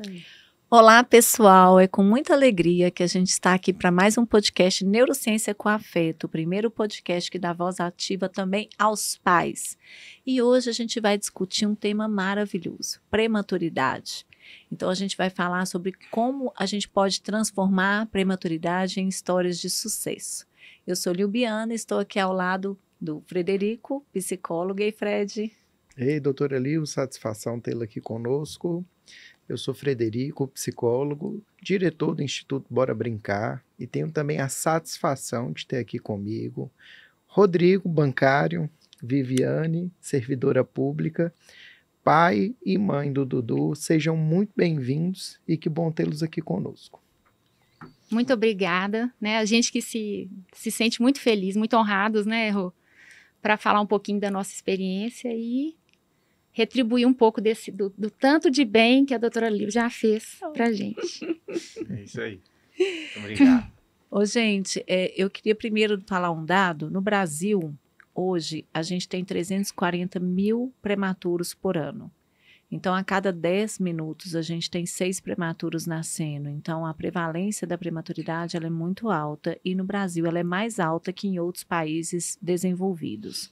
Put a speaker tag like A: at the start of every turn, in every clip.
A: aí.
B: Olá, pessoal! É com muita alegria que a gente está aqui para mais um podcast Neurociência com Afeto, o primeiro podcast que dá voz ativa também aos pais. E hoje a gente vai discutir um tema maravilhoso, prematuridade. Então a gente vai falar sobre como a gente pode transformar a prematuridade em histórias de sucesso. Eu sou Lilbiana, estou aqui ao lado do Frederico, psicólogo. E Fred?
C: Ei, doutora Lil, satisfação tê-la aqui conosco. Eu sou Frederico, psicólogo, diretor do Instituto Bora Brincar e tenho também a satisfação de ter aqui comigo Rodrigo, bancário, Viviane, servidora pública, pai e mãe do Dudu. Sejam muito bem-vindos e que bom tê-los aqui conosco.
A: Muito obrigada, né? A gente que se sente muito feliz, muito honrados, né, Rô? Para falar um pouquinho da nossa experiência e retribuir um pouco do tanto de bem que a doutora Lil já fez pra gente.
D: É isso aí. Muito obrigado.
B: Ô, gente, eu queria primeiro falar um dado. No Brasil, hoje, a gente tem 340 mil prematuros por ano. Então, a cada 10 minutos, a gente tem 6 prematuros nascendo. Então, a prevalência da prematuridade ela é muito alta e no Brasil ela é mais alta que em outros países desenvolvidos.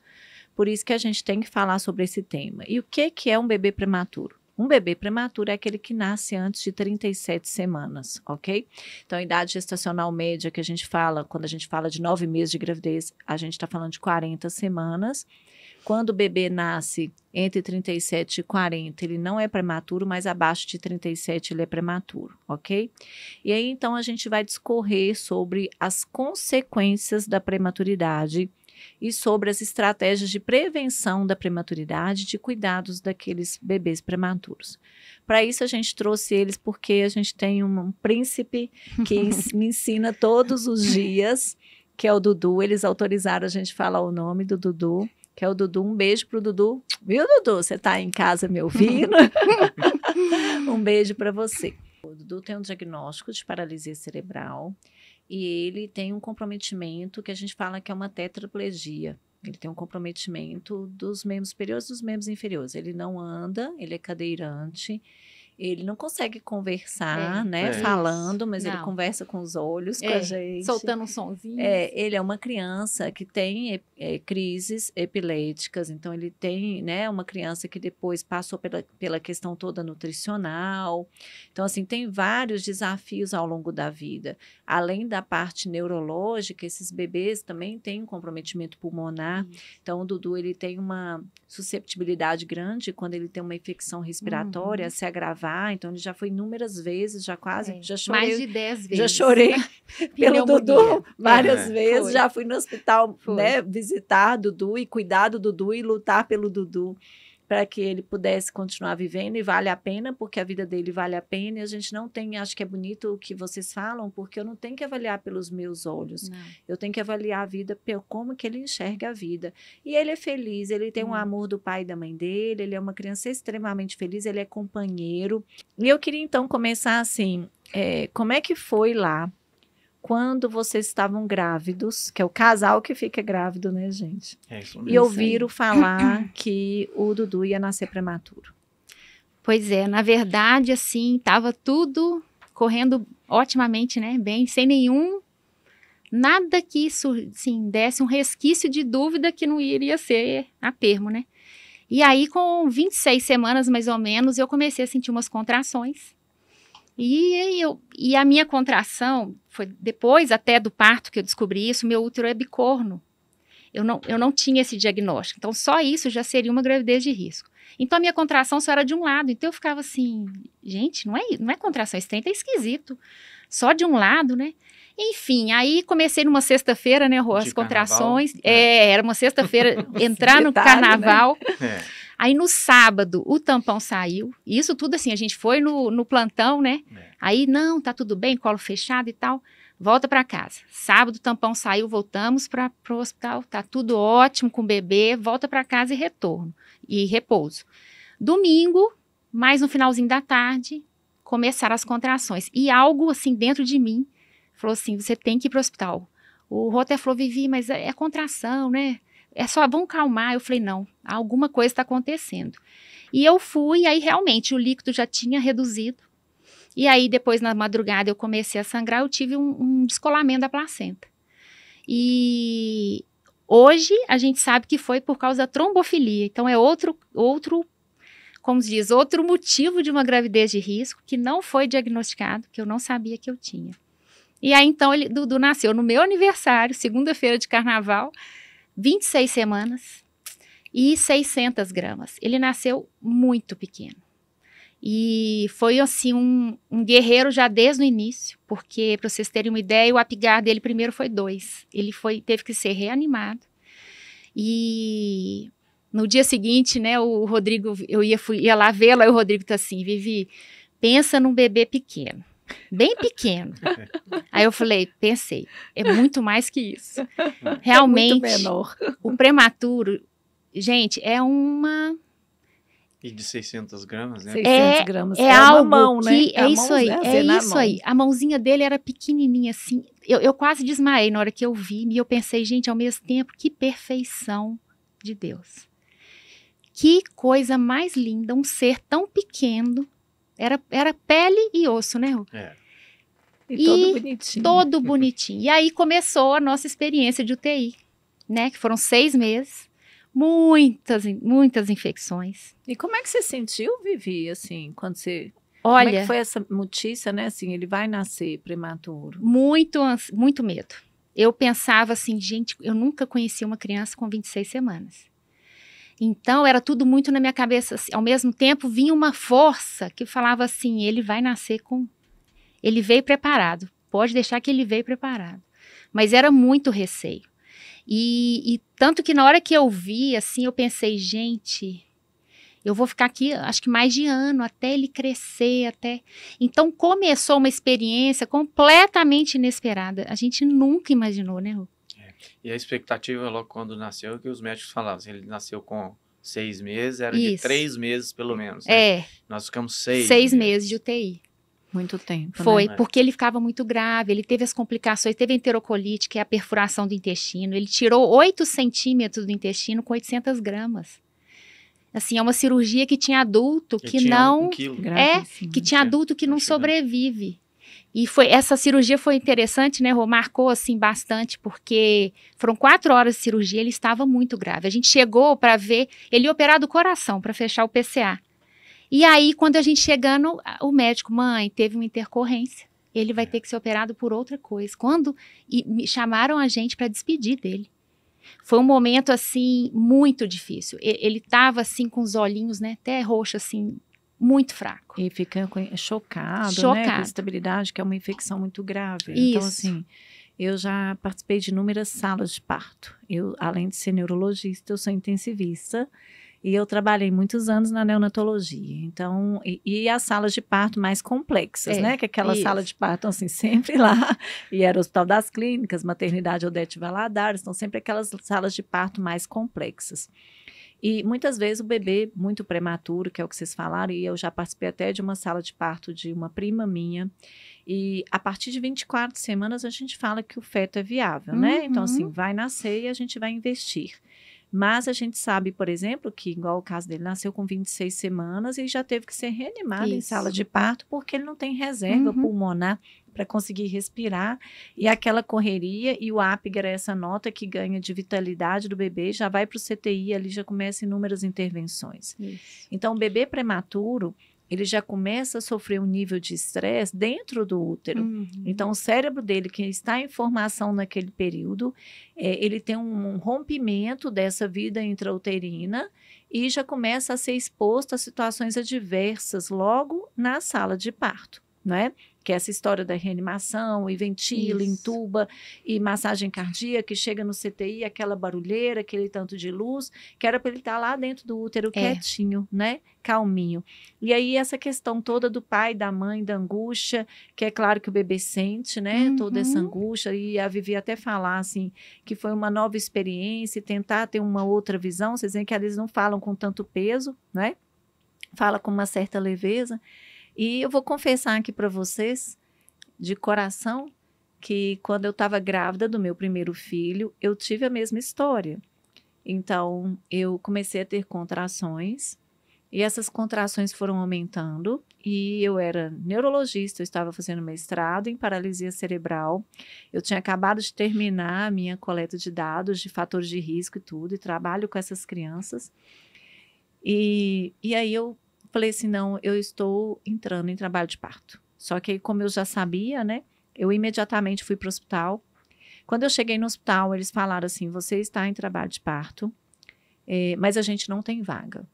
B: Por isso que a gente tem que falar sobre esse tema. E o que é um bebê prematuro? Um bebê prematuro é aquele que nasce antes de 37 semanas, ok? Então, a idade gestacional média que a gente fala, quando a gente fala de 9 meses de gravidez, a gente está falando de 40 semanas. Quando o bebê nasce entre 37 e 40, ele não é prematuro, mas abaixo de 37 ele é prematuro, ok? E aí, então, a gente vai discorrer sobre as consequências da prematuridade e sobre as estratégias de prevenção da prematuridade, de cuidados daqueles bebês prematuros. Para isso, a gente trouxe eles porque a gente tem um príncipe que me ensina todos os dias, que é o Dudu. Eles autorizaram a gente falar o nome do Dudu, que é o Dudu. Um beijo pro Dudu. Viu, Dudu? Você está em casa me ouvindo? Um beijo para você. O Dudu tem um diagnóstico de paralisia cerebral. E ele tem um comprometimento que a gente fala que é uma tetraplegia. Ele tem um comprometimento dos membros superiores e dos membros inferiores. Ele não anda, ele é cadeirante, ele não consegue conversar, falando, mas ele conversa com os olhos, com a gente.
A: Soltando um sonzinho.
B: Ele é uma criança que tem crises epiléticas, então ele tem, né, uma criança que depois passou pela questão toda nutricional. Então, assim, tem vários desafios ao longo da vida. Além da parte neurológica, esses bebês também têm um comprometimento pulmonar. Então, o Dudu, ele tem uma susceptibilidade grande quando ele tem uma infecção respiratória a se agravar. Então, ele já foi inúmeras vezes, já chorei.
A: Mais de 10 vezes.
B: Já chorei pelo Dudu várias vezes.
A: Foi.
B: Já fui no hospital, né, visitar Dudu e cuidar do Dudu e lutar pelo Dudu para que ele pudesse continuar vivendo, e vale a pena, porque a vida dele vale a pena, e a gente não tem, acho que é bonito o que vocês falam, porque eu não tenho que avaliar pelos meus olhos, eu tenho que avaliar a vida pelo como que ele enxerga a vida, e ele é feliz, ele tem um amor do pai e da mãe dele, ele é uma criança extremamente feliz, ele é companheiro, e eu queria então começar assim, como é que foi lá, quando vocês estavam grávidos, que é o casal que fica grávido, né, gente?
D: É isso mesmo.
B: E ouviram falar que o Dudu ia nascer prematuro.
A: Pois é, na verdade, assim, estava tudo correndo otimamente, né, bem, sem nada que isso, assim, desse um resquício de dúvida que não iria ser a termo, né? E aí, com 26 semanas, mais ou menos, eu comecei a sentir umas contrações. E a minha contração, foi depois até do parto que eu descobri isso, meu útero é bicorno. Eu não tinha esse diagnóstico. Então, só isso já seria uma gravidez de risco. Então, a minha contração só era de um lado. Então, eu ficava assim, gente, não é contração, esse trem tá esquisito. Só de um lado, né? Enfim, aí comecei numa sexta-feira, né, Rô, as contrações. Era uma sexta-feira, entrar no carnaval.
D: Né?
A: Aí no sábado o tampão saiu, e isso tudo assim, a gente foi no plantão, né? Aí não, tá tudo bem, colo fechado e tal, volta para casa. Sábado o tampão saiu, voltamos para o hospital, tá tudo ótimo com o bebê, volta para casa e retorno, e repouso. Domingo, mais no finalzinho da tarde, começaram as contrações, e algo assim dentro de mim falou assim, você tem que ir para o hospital. O Rô até falou, Vivi, mas é contração, né? É só, vamos calmar. Eu falei, não, alguma coisa está acontecendo. E eu fui, aí realmente o líquido já tinha reduzido. E aí, depois, na madrugada, eu comecei a sangrar, eu tive um descolamento da placenta. E hoje, a gente sabe que foi por causa da trombofilia. Então, é outro, como se diz, outro motivo de uma gravidez de risco que não foi diagnosticado, que eu não sabia que eu tinha. E aí, então, Dudu nasceu no meu aniversário, segunda-feira de carnaval, 26 semanas e 600 gramas. Ele nasceu muito pequeno. E foi, assim, um guerreiro já desde o início, porque, para vocês terem uma ideia, o Apgar dele primeiro foi 2. Ele teve que ser reanimado. E no dia seguinte, né, o Rodrigo, eu ia lá vê-lo, aí o Rodrigo tá assim, Vivi, pensa num bebê pequeno, bem pequeno. Aí eu pensei, é muito mais que isso. Realmente,
B: muito menor.
A: O prematuro, gente, é uma...
D: E de 600 gramas, né?
B: 600 gramas.
A: É algo
B: mão,
A: que...
B: né?
A: É isso aí, aí. A mãozinha dele era pequenininha assim. Eu quase desmaiei na hora que eu vi. E eu pensei, gente, ao mesmo tempo, que perfeição de Deus. Que coisa mais linda, um ser tão pequeno. Era pele e osso, né, Rô?
D: É.
B: E todo bonitinho.
A: Todo bonitinho. E aí começou a nossa experiência de UTI, né? Que foram 6 meses. Muitas infecções.
B: E como é que você sentiu, Vivi, assim, quando você...
A: Olha,
B: como é que foi essa notícia, né, assim, ele vai nascer prematuro?
A: Muito medo. Eu pensava assim, gente, eu nunca conheci uma criança com 26 semanas. Então, era tudo muito na minha cabeça. Assim, ao mesmo tempo, vinha uma força que falava assim, ele vai nascer com... Ele veio preparado. Pode deixar que ele veio preparado. Mas era muito receio. E tanto que na hora que eu vi, assim, eu pensei, gente, eu vou ficar aqui, acho que mais de ano, até ele crescer, até... Então, começou uma experiência completamente inesperada. A gente nunca imaginou, né, Rô?
D: E a expectativa logo quando nasceu, que os médicos falavam, assim, ele nasceu com 6 meses, era
A: Isso.
D: de 3 meses pelo menos, né?
A: É.
D: Nós ficamos 6
A: 6 meses de UTI.
B: Muito tempo,
A: Foi,
B: né?
A: porque ele ficava muito grave, ele teve as complicações, teve a enterocolite, que é a perfuração do intestino, ele tirou 8 centímetros do intestino com 800 gramas. Assim, é uma cirurgia que tinha adulto que
D: tinha
A: não...
D: 1 quilo.
A: que tinha adulto que não sobrevive. E essa cirurgia foi interessante, né, Rô? Marcou, assim, bastante, porque foram 4 horas de cirurgia, ele estava muito grave. A gente chegou para ver, ele ia operar do coração, para fechar o PCA. E aí, quando a gente chegando, o médico, mãe, teve uma intercorrência, ele vai ter que ser operado por outra coisa. Me chamaram a gente para despedir dele. Foi um momento, assim, muito difícil. Ele estava, assim, com os olhinhos, né, até roxo, assim, muito fraco.
B: E fica chocado, né, com a estabilidade, que é uma infecção muito grave.
A: Isso.
B: Então, assim, eu já participei de inúmeras salas de parto. Eu, além de ser neurologista, eu sou intensivista. E eu trabalhei muitos anos na neonatologia, então, e as salas de parto mais complexas, né, que aquela sala de parto, assim, sempre lá, e era o Hospital das Clínicas, Maternidade Odete Valadares, então sempre aquelas salas de parto mais complexas. E muitas vezes o bebê muito prematuro, que é o que vocês falaram, e eu já participei até de uma sala de parto de uma prima minha, e a partir de 24 semanas a gente fala que o feto é viável, né, então assim, vai nascer e a gente vai investir. Mas a gente sabe, por exemplo, que igual o caso dele, nasceu com 26 semanas e já teve que ser reanimado em sala de parto porque ele não tem reserva pulmonar para conseguir respirar. E aquela correria e o Apgar, essa nota que ganha de vitalidade do bebê, já vai para o CTI, ali já começa inúmeras intervenções. Isso. Então, o bebê prematuro, ele já começa a sofrer um nível de estresse dentro do útero. Então, o cérebro dele, que está em formação naquele período, ele tem um rompimento dessa vida intrauterina e já começa a ser exposto a situações adversas logo na sala de parto, não é? Que é essa história da reanimação, e ventila, entuba, e massagem cardíaca, que chega no CTI, aquela barulheira, aquele tanto de luz, que era para ele estar lá dentro do útero quietinho, né? Calminho. E aí essa questão toda do pai, da mãe, da angústia, que é claro que o bebê sente, né? Toda essa angústia, e a Vivi até falar, assim, que foi uma nova experiência, e tentar ter uma outra visão, vocês veem que eles não falam com tanto peso, né? Fala com uma certa leveza. E eu vou confessar aqui para vocês, de coração, que quando eu estava grávida do meu primeiro filho, eu tive a mesma história. Então, eu comecei a ter contrações E essas contrações foram aumentando, e eu era neurologista, eu estava fazendo mestrado em paralisia cerebral, eu tinha acabado de terminar a minha coleta de dados de fatores de risco e tudo, e trabalho com essas crianças, e aí eu falei assim, não, eu estou entrando em trabalho de parto. Só que aí, como eu já sabia, né, eu imediatamente fui para o hospital. Quando eu cheguei no hospital, eles falaram assim, você está em trabalho de parto, mas a gente não tem vaga.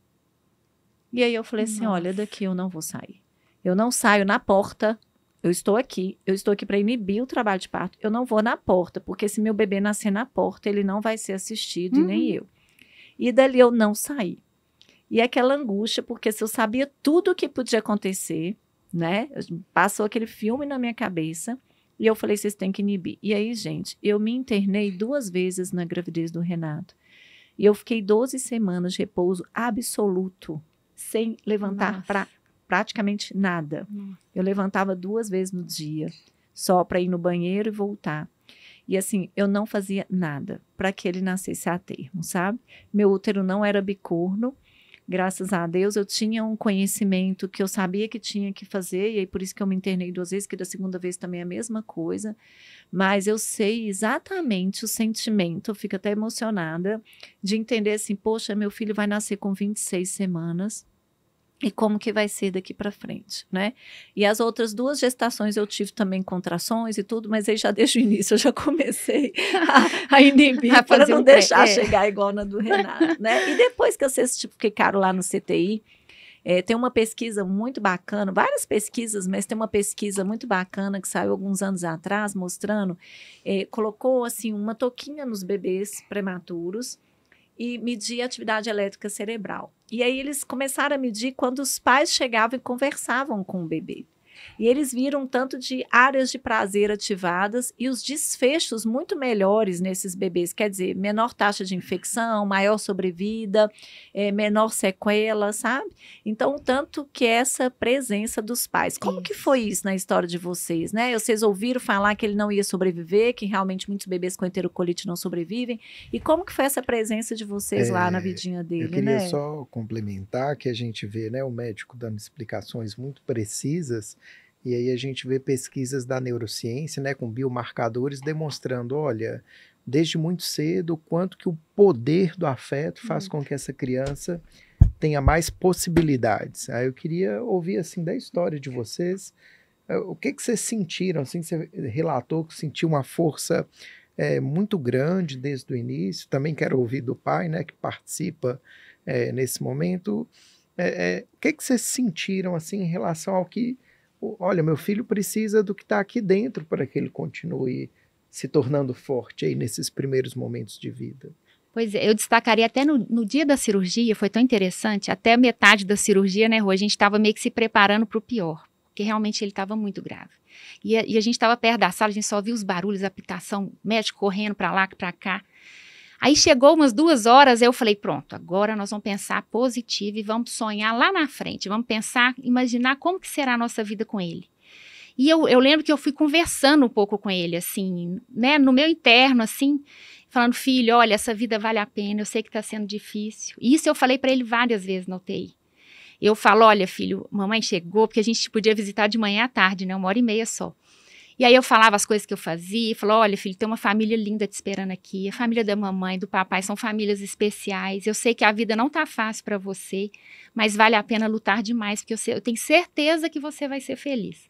B: E aí eu falei assim, olha, daqui eu não vou sair. Eu não saio na porta, eu estou aqui para inibir o trabalho de parto, eu não vou na porta, porque se meu bebê nascer na porta, ele não vai ser assistido, e nem eu. E dali eu não saí. E aquela angústia, porque se eu sabia tudo o que podia acontecer, né, passou aquele filme na minha cabeça, e eu falei, vocês têm que inibir. E aí, gente, eu me internei 2 vezes na gravidez do Renato, e eu fiquei 12 semanas de repouso absoluto, sem levantar para praticamente nada. Eu levantava 2 vezes no dia, só para ir no banheiro e voltar. E assim, eu não fazia nada para que ele nascesse a termo, sabe? Meu útero não era bicorno, graças a Deus eu tinha um conhecimento que eu sabia que tinha que fazer, e aí por isso que eu me internei 2 vezes, que da segunda vez também é a mesma coisa, mas eu sei exatamente o sentimento, eu fico até emocionada de entender assim, poxa, meu filho vai nascer com 26 semanas, e como que vai ser daqui para frente, né? E as outras 2 gestações eu tive também contrações e tudo, mas aí já desde o início eu já comecei a inibir para não deixar chegar igual na do Renato, né? E depois que vocês ficaram lá no CTI, tem uma pesquisa muito bacana, várias pesquisas, mas tem uma pesquisa muito bacana que saiu alguns anos atrás, mostrando, colocou assim uma touquinha nos bebês prematuros e medir a atividade elétrica cerebral. E aí eles começaram a medir quando os pais chegavam e conversavam com o bebê. E eles viram um tanto de áreas de prazer ativadas e os desfechos muito melhores nesses bebês, quer dizer, menor taxa de infecção, maior sobrevida, menor sequela, sabe? Então, tanto que essa presença dos pais. Como que foi isso na história de vocês, né? Vocês ouviram falar que ele não ia sobreviver, que realmente muitos bebês com enterocolite não sobrevivem. E como que foi essa presença de vocês lá na vidinha dele, né?
C: Eu queria só complementar que a gente vê, né, o médico dando explicações muito precisas. E aí a gente vê pesquisas da neurociência, né, com biomarcadores demonstrando, olha, desde muito cedo, o quanto que o poder do afeto faz com que essa criança tenha mais possibilidades. Aí eu queria ouvir, assim, da história de vocês, o que vocês sentiram, assim, você relatou que sentiu uma força muito grande desde o início, também quero ouvir do pai, né, que participa nesse momento, o que vocês sentiram, assim, em relação ao que olha, meu filho precisa do que está aqui dentro para que ele continue se tornando forte aí nesses primeiros momentos de vida.
A: Pois é, eu destacaria até no dia da cirurgia, foi tão interessante, até a metade da cirurgia, né, Rô, a gente estava meio que se preparando para o pior, porque realmente ele estava muito grave. E a gente estava perto da sala, a gente só viu os barulhos, a apitação, médico correndo para lá, para cá. Aí chegou umas 2 horas, eu falei, pronto, agora nós vamos pensar positivo e vamos sonhar lá na frente, vamos pensar, imaginar como que será a nossa vida com ele. E eu lembro que eu fui conversando um pouco com ele, assim, né, no meu interno, assim, falando, filho, olha, essa vida vale a pena, eu sei que está sendo difícil. E isso eu falei para ele várias vezes na UTI. Eu falo, olha, filho, mamãe chegou, porque a gente podia visitar de manhã à tarde, né, 1h30 só. E aí eu falava as coisas que eu fazia, falava, olha, filho, tem uma família linda te esperando aqui, a família da mamãe, do papai, são famílias especiais, eu sei que a vida não tá fácil para você, mas vale a pena lutar demais, porque eu tenho certeza que você vai ser feliz.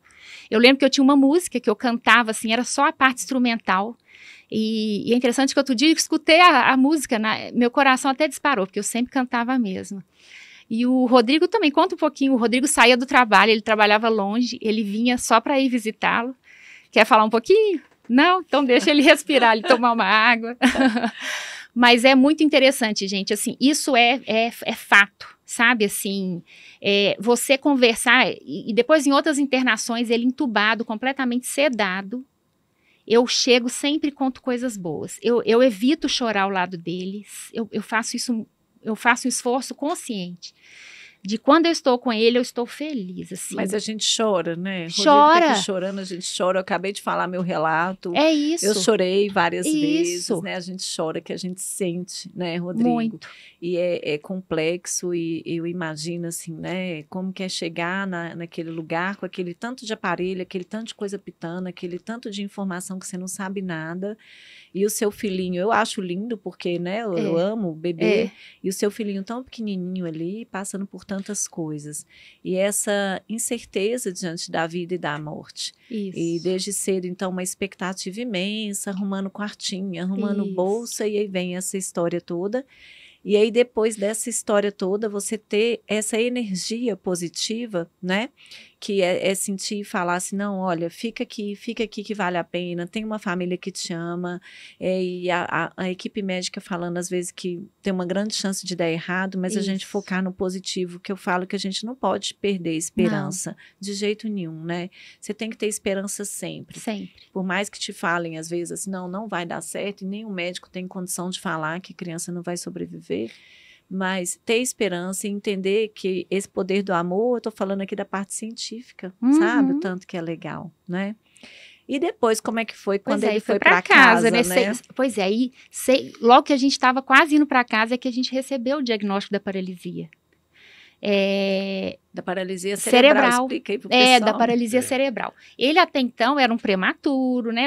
A: Eu lembro que eu tinha uma música que eu cantava, assim, era só a parte instrumental, e é interessante que outro dia eu escutei a música, meu coração até disparou, porque eu sempre cantava mesmo. E o Rodrigo também, conta um pouquinho, o Rodrigo saía do trabalho, ele trabalhava longe, ele vinha só para ir visitá-lo. Quer falar um pouquinho? Não? Então deixa ele respirar, ele tomar uma água. Mas é muito interessante, gente, assim, isso é fato, sabe, assim, você conversar, e depois em outras internações, ele entubado, completamente sedado, eu chego, sempre conto coisas boas, eu evito chorar ao lado deles, eu faço isso, eu faço um esforço consciente, de quando eu estou com ele, eu estou feliz, assim.
B: Mas a gente chora, né?
A: Chora.
B: Rodrigo tá aqui chorando, a gente chora. Eu acabei de falar meu relato.
A: É isso.
B: Eu chorei várias vezes,
A: Isso.
B: né? A gente chora, que a gente sente, né, Rodrigo?
A: Muito.
B: E é complexo, e eu imagino, assim, né? Como que é chegar naquele lugar com aquele tanto de aparelho, aquele tanto de coisa pitando, aquele tanto de informação que você não sabe nada. E o seu filhinho, eu acho lindo, porque, né, eu amo o bebê. E o seu filhinho tão pequenininho ali, passando por tantas coisas. E essa incerteza diante da vida e da morte.
A: Isso.
B: E desde cedo, então, uma expectativa imensa, arrumando quartinho, arrumando
A: Isso.
B: bolsa, e aí vem essa história toda. E aí, depois dessa história toda, você ter essa energia positiva, né? Que é sentir e falar assim, não, olha, fica aqui que vale a pena, tem uma família que te ama, e a equipe médica falando às vezes que tem uma grande chance de dar errado, mas a gente
A: Isso.
B: focar no positivo, que eu falo que a gente não pode perder a esperança, de jeito nenhum, né? Você tem que ter esperança sempre.
A: Sempre.
B: Por mais que te falem às vezes assim, não vai dar certo, e nenhum médico tem condição de falar que a criança não vai sobreviver, mas ter esperança e entender que esse poder do amor, eu tô falando aqui da parte científica, sabe? O tanto que é legal, né? E depois, como é que foi quando ele foi para casa, né?
A: Pois é, aí, logo que a gente estava quase indo para casa, é que a gente recebeu o diagnótico da paralisia.
B: Da paralisia cerebral. Explica aí pro pessoal.
A: Da paralisia cerebral. Ele até então era um prematuro, né?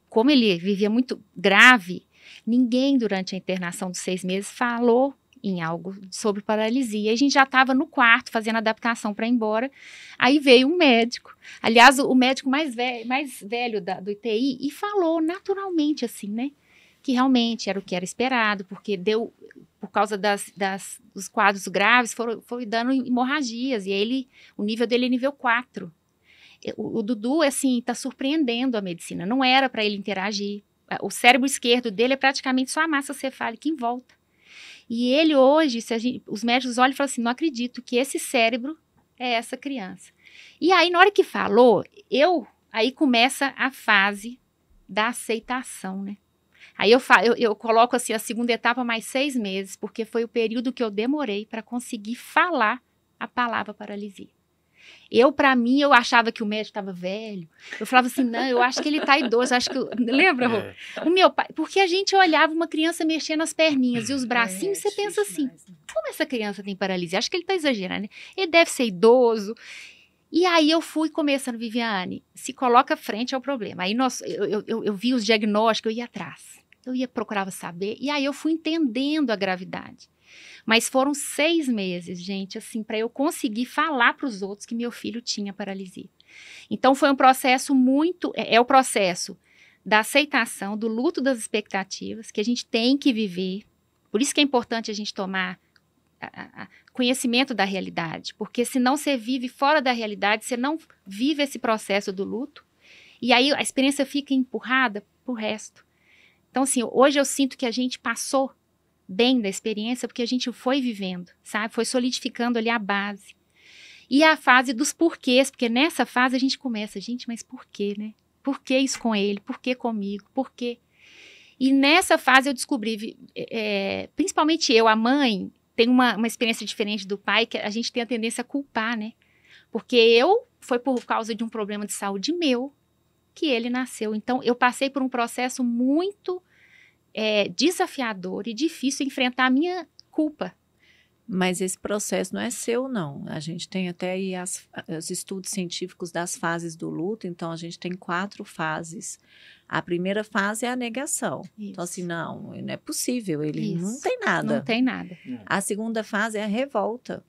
A: Como ele vivia muito grave, ninguém durante a internação dos 6 meses falou em algo sobre paralisia. A gente já estava no quarto fazendo adaptação para ir embora. Aí veio um médico, aliás, o médico mais velho do UTI, e falou naturalmente assim, né? Que realmente era o que era esperado, porque por causa dos quadros graves, foi dando hemorragias, e o nível dele é nível 4. O Dudu, assim, está surpreendendo a medicina, não era para ele interagir. O cérebro esquerdo dele é praticamente só a massa cefálica em volta. E ele hoje, os médicos olham e falam assim, não acredito que esse cérebro é essa criança. E aí, na hora que falou, aí começa a fase da aceitação, né? Aí eu coloco assim a segunda etapa mais 6 meses, porque foi o período que eu demorei para conseguir falar a palavra paralisia. Para mim, eu achava que o médico estava velho. Eu falava assim, não, eu acho que ele está idoso. Lembra, Rô? O meu pai, porque a gente olhava uma criança mexendo as perninhas e os bracinhos, você pensa assim, como essa criança tem paralisia? Acho que ele está exagerando, né? Ele deve ser idoso. E aí eu fui começando, Viviane, se coloca frente ao problema. Aí eu vi os diagnósticos, eu ia atrás. Procurava saber, e aí eu fui entendendo a gravidade. Mas foram 6 meses, gente, assim, para eu conseguir falar para os outros que meu filho tinha paralisia. Então, foi um processo o processo da aceitação, do luto das expectativas, que a gente tem que viver. Por isso que é importante a gente tomar conhecimento da realidade, porque senão você vive fora da realidade, você não vive esse processo do luto, e aí a experiência fica empurrada pro resto. Então, assim, hoje eu sinto que a gente passou bem da experiência, porque a gente foi vivendo, sabe? Foi solidificando ali a base. E a fase dos porquês, porque nessa fase a gente começa, gente, mas por quê, né? Por que isso com ele? Por que comigo? Por quê? E nessa fase eu descobri, principalmente a mãe, tem uma experiência diferente do pai, que a gente tem a tendência a culpar, né? Porque foi por causa de um problema de saúde meu que ele nasceu. Então, eu passei por um processo muito desafiador e difícil enfrentar a minha culpa.
B: Mas esse processo não é seu, não. A gente tem até aí os estudos científicos das fases do luto, então a gente tem 4 fases. A primeira fase é a negação. Isso. Então, assim, não é possível, ele não tem nada.
A: Não tem nada.
B: A segunda fase é a revolta.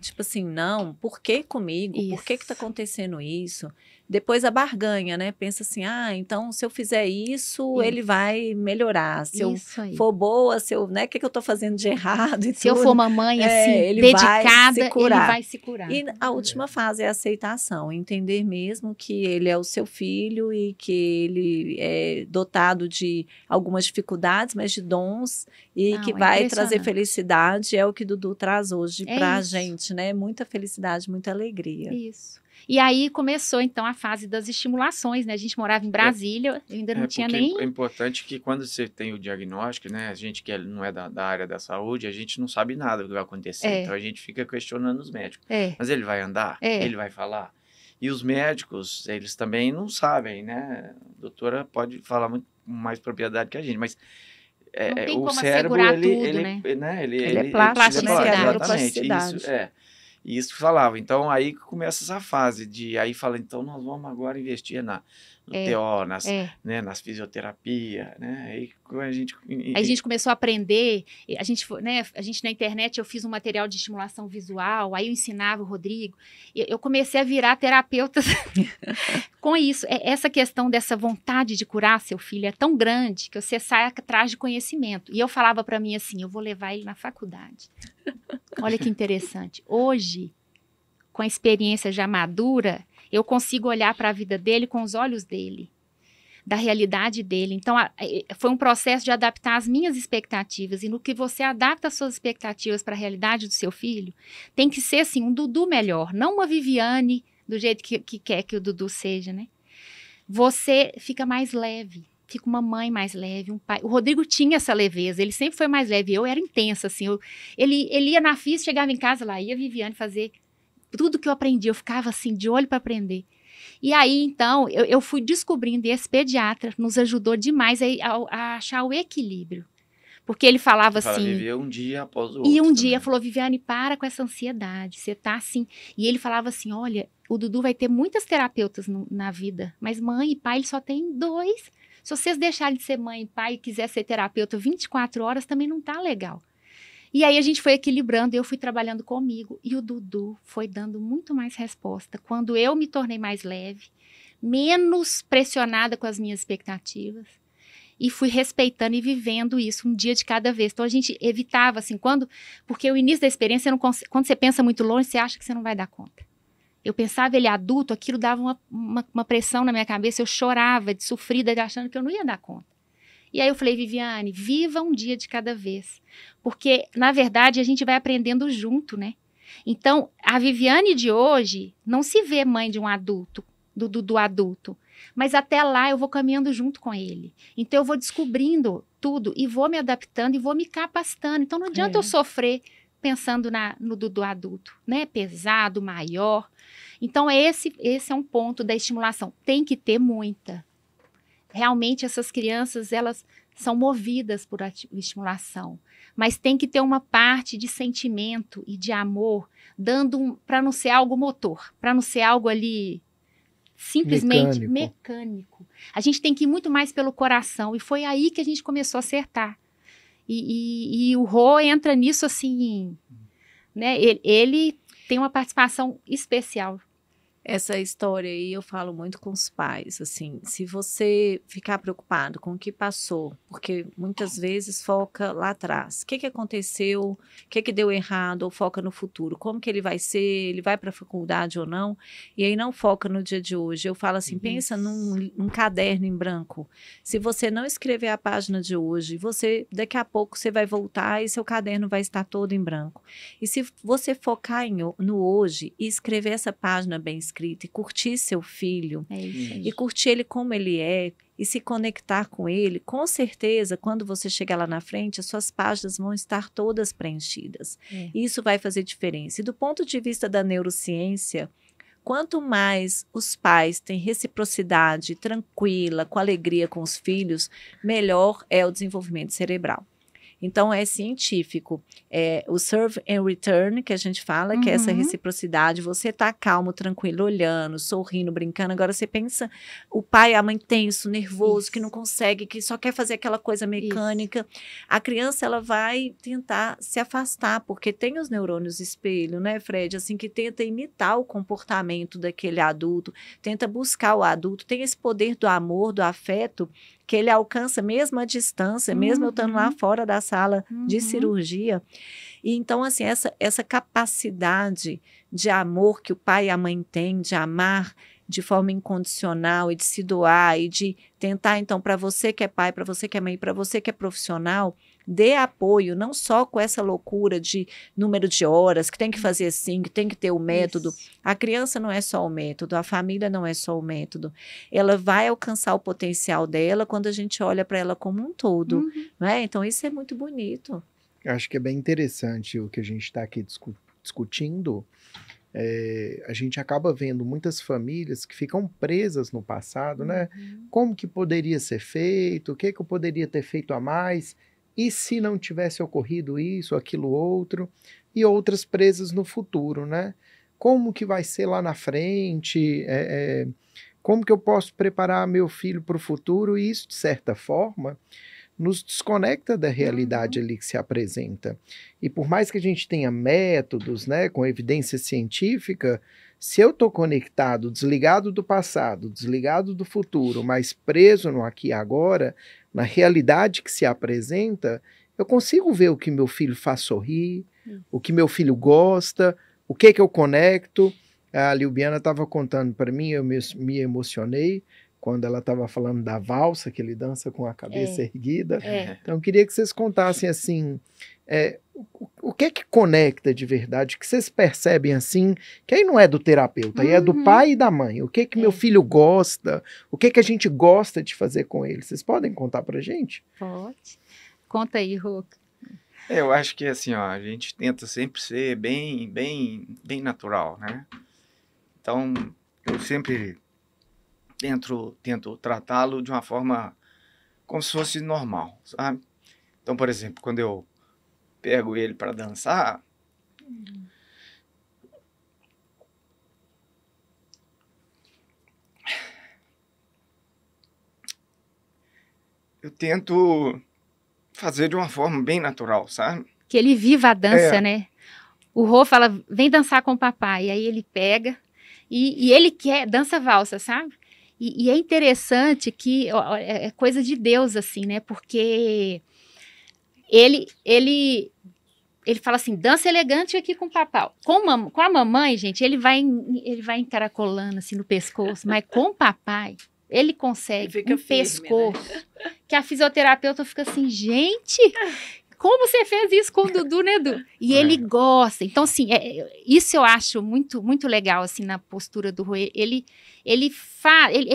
B: Tipo assim, não, por que comigo?
A: Isso.
B: Por que está acontecendo isso? Depois a barganha, né? Pensa assim, então se eu fizer isso, ele vai melhorar. Se eu for boa, né? O que eu estou fazendo de errado e
A: se eu for uma mãe, assim, dedicada, ele vai se curar.
B: E a última fase é a aceitação. Entender mesmo que ele é o seu filho e que ele é dotado de algumas dificuldades, mas de dons e que vai trazer felicidade. É o que Dudu traz hoje pra gente, né? Muita felicidade, muita alegria.
A: Isso. E aí começou, então, a fase das estimulações, né? A gente morava em Brasília, eu ainda não tinha nem...
D: É importante que quando você tem o diagnóstico, né? A gente que não é da área da saúde, a gente não sabe nada do que vai acontecer. Então, a gente fica questionando os médicos. Mas ele vai andar? Ele vai falar? E os médicos, eles também não sabem, né? A doutora pode falar muito mais propriedade que a gente, mas
A: não tem
D: o
A: como
D: cérebro,
A: assegurar
D: ele,
A: tudo,
D: ele,
A: né?
B: Ele é plástico,
A: né?
D: Exatamente.
B: Neuroplasticidade.
D: Isso que falava. Então, aí começa essa fase aí fala, então nós vamos agora investir no TO, nas fisioterapia, né? Aí
A: a gente começou a aprender, a gente na internet, eu fiz um material de estimulação visual, aí eu ensinava o Rodrigo, eu comecei a virar terapeuta com isso. Essa questão dessa vontade de curar seu filho é tão grande que você sai atrás de conhecimento. E eu falava para mim assim, eu vou levar ele na faculdade. Olha que interessante. Hoje, com a experiência já madura, eu consigo olhar para a vida dele com os olhos dele, da realidade dele. Então, foi um processo de adaptar as minhas expectativas. E no que você adapta as suas expectativas para a realidade do seu filho, tem que ser, assim, um Dudu melhor, não uma Viviane do jeito que quer que o Dudu seja, né? Você fica mais leve. Fica uma mãe mais leve, um pai. O Rodrigo tinha essa leveza, ele sempre foi mais leve. Eu era intensa, assim. Ele ia na FIS, chegava em casa, lá ia a Viviane fazer tudo que eu aprendi. Eu ficava, assim, de olho para aprender. E aí, então, eu fui descobrindo, e esse pediatra nos ajudou demais a achar o equilíbrio. Porque ele falava assim...
D: viver um dia após o outro.
A: E um dia falou, Viviane, para com essa ansiedade, você tá assim... E ele falava assim, olha, o Dudu vai ter muitas terapeutas na vida, mas mãe e pai, ele só tem 2. Se vocês deixarem de ser mãe e pai e quiser ser terapeuta 24 horas, também não tá legal. E aí a gente foi equilibrando, eu fui trabalhando comigo. E o Dudu foi dando muito mais resposta. Quando eu me tornei mais leve, menos pressionada com as minhas expectativas, e fui respeitando e vivendo isso um dia de cada vez. Então a gente evitava, assim, porque o início da experiência, quando você pensa muito longe, você acha que você não vai dar conta. Eu pensava ele adulto, aquilo dava uma pressão na minha cabeça, eu chorava de sofrida, achando que eu não ia dar conta. E aí eu falei, Viviane, viva um dia de cada vez. Porque, na verdade, a gente vai aprendendo junto, né? Então, a Viviane de hoje não se vê mãe de um adulto, do adulto. Mas até lá eu vou caminhando junto com ele. Então, eu vou descobrindo tudo e vou me adaptando e vou me capacitando. Então, não adianta eu sofrer pensando no Dudu adulto, né? Pesado, maior. Então, esse é um ponto da estimulação. Tem que ter muita. Realmente, essas crianças, elas são movidas por estimulação. Mas tem que ter uma parte de sentimento e de amor, para não ser algo motor, para não ser algo ali simplesmente mecânico. A gente tem que ir muito mais pelo coração. E foi aí que a gente começou a acertar. E o Rô entra nisso assim, né? Ele tem uma participação especial.
B: Essa história aí eu falo muito com os pais, assim, se você ficar preocupado com o que passou, porque muitas vezes foca lá atrás, o que aconteceu, o que deu errado, ou foca no futuro, como que ele vai ser, ele vai para a faculdade ou não, e aí não foca no dia de hoje. Eu falo assim, pensa num caderno em branco, se você não escrever a página de hoje, daqui a pouco você vai voltar e seu caderno vai estar todo em branco. E se você focar no hoje e escrever essa página bem escrita, e curtir seu filho, e curtir ele como ele é, e se conectar com ele, com certeza, quando você chegar lá na frente, as suas páginas vão estar todas preenchidas. Isso vai fazer diferença. E do ponto de vista da neurociência, quanto mais os pais têm reciprocidade tranquila, com alegria com os filhos, melhor é o desenvolvimento cerebral. Então, é científico. O serve and return, que a gente fala, que é essa reciprocidade. Você tá calmo, tranquilo, olhando, sorrindo, brincando. Agora, você pensa o pai e a mãe tenso, nervoso, que não consegue, que só quer fazer aquela coisa mecânica. A criança, ela vai tentar se afastar, porque tem os neurônios espelho, né, Fred? Assim, que tenta imitar o comportamento daquele adulto, tenta buscar o adulto. Tem esse poder do amor, do afeto, que ele alcança mesmo à distância, mesmo eu estando lá fora da sala de cirurgia. E então, assim, essa capacidade de amor que o pai e a mãe têm, de amar de forma incondicional e de se doar e de tentar, então, para você que é pai, para você que é mãe, para você que é profissional, dê apoio, não só com essa loucura de número de horas, que tem que fazer assim, que tem que ter o método. Isso. A criança não é só o método, a família não é só o método. Ela vai alcançar o potencial dela quando a gente olha para ela como um todo. Né? Então, isso é muito bonito.
C: Eu acho que é bem interessante o que a gente está aqui discutindo. A gente acaba vendo muitas famílias que ficam presas no passado, né? Como que poderia ser feito? O que eu poderia ter feito a mais? E se não tivesse ocorrido isso, aquilo outro? E outras presas no futuro, né? Como que vai ser lá na frente? Como que eu posso preparar meu filho para o futuro? E isso, de certa forma, nos desconecta da realidade ali que se apresenta. E por mais que a gente tenha métodos, né, com evidência científica, se eu estou conectado, desligado do passado, desligado do futuro, mas preso no aqui e agora, na realidade que se apresenta, eu consigo ver o que meu filho faz sorrir, o que meu filho gosta, o que eu conecto. A Lilbiana estava contando para mim, eu me emocionei, quando ela estava falando da valsa, que ele dança com a cabeça erguida. Então, eu queria que vocês contassem, assim, o que é que conecta de verdade, que vocês percebem, assim, que aí não é do terapeuta, aí é do pai e da mãe. O que é que meu filho gosta, o que é que a gente gosta de fazer com ele. Vocês podem contar pra gente?
A: Pode. Conta aí, Roca.
D: Eu acho que, assim, ó, a gente tenta sempre ser bem natural, né? Então, eu sempre tento tratá-lo de uma forma como se fosse normal, sabe? Então, por exemplo, quando eu pego ele para dançar, eu tento fazer de uma forma bem natural, sabe?
A: Que ele viva a dança, né? O Rô fala, vem dançar com o papai, e aí ele pega e ele dança valsa, sabe? E é interessante que é coisa de Deus, assim, né? Porque ele fala assim, dança elegante aqui com o papai. Com a mamãe, gente, ele vai encaracolando assim no pescoço, mas com o papai, ele consegue um pescoço, né? Que a fisioterapeuta fica assim, gente, como você fez isso com o Dudu, né, Dudu? E ele gosta. Então, assim, isso eu acho muito, muito legal, assim, na postura do Rui. Ele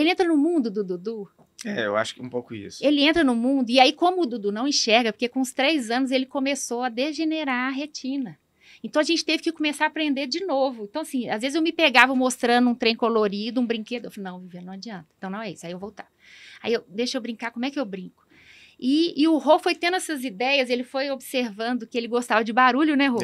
A: entra no mundo do Dudu.
D: Eu acho que um pouco isso.
A: Ele entra no mundo, e aí como o Dudu não enxerga, porque com os 3 anos ele começou a degenerar a retina. Então, a gente teve que começar a aprender de novo. Então, assim, às vezes eu me pegava mostrando um trem colorido, um brinquedo. Eu falei, não, Viviane, não adianta. Então, não é isso. Aí eu voltava. Aí deixa eu brincar, como é que eu brinco? E o Rô foi tendo essas ideias, ele foi observando que ele gostava de barulho, né, Rô?